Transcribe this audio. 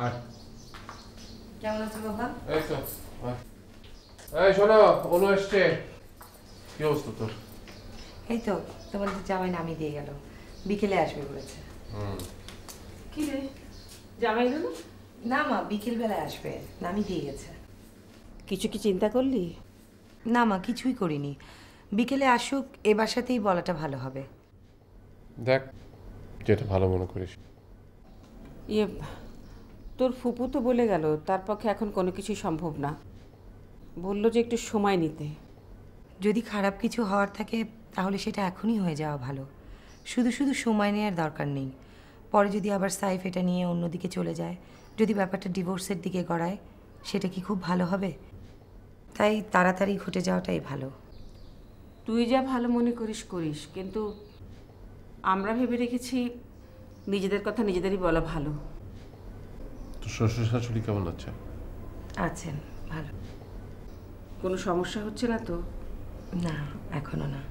আয়। কেমন আছো বাবা? এই তো এই শোনো, অনু এসছে। কি অবস্থা তোর? এই তো তোমাদের জামাই নামিয়ে দিয়ে গেল, বিকেলে আসবে বলেছে। কি রে, জামাই গেল? না মা, বিকেলবেলায় আসবে, নামিয়ে দিয়ে গেছে। কিছু কি চিন্তা করলি? না মা, কিছুই করিনি। বিকেলে আসুক, এ বাসাতেই বলাটা ভালো হবে। দেখ যেটা ভালো মনে করিস। ইয়ে, তোর ফুপু তো বলে গেল তার পক্ষে এখন কোনো কিছুই সম্ভব না। বলল যে একটু সময় নিতে। যদি খারাপ কিছু হওয়ার থাকে তাহলে সেটা এখনই হয়ে যাওয়া ভালো। শুধু শুধু সময় নেওয়ার দরকার নেই। পরে যদি আবার সাইফ এটা নিয়ে অন্যদিকে চলে যায়, যদি ব্যাপারটা ডিভোর্সের দিকে গড়ায়, সেটা কি খুব ভালো হবে? তাই তাড়াতাড়ি ঘটে যাওয়াটাই ভালো। তুই যা ভালো মনে করিস করিস, কিন্তু আমরা ভেবে রেখেছি নিজেদের কথা নিজেদেরই বলা ভালো। তোর শ্বশুর শাশুড়ি কেমন আছে? আছেন ভালো। কোনো সমস্যা হচ্ছে না তো? না, এখনো না।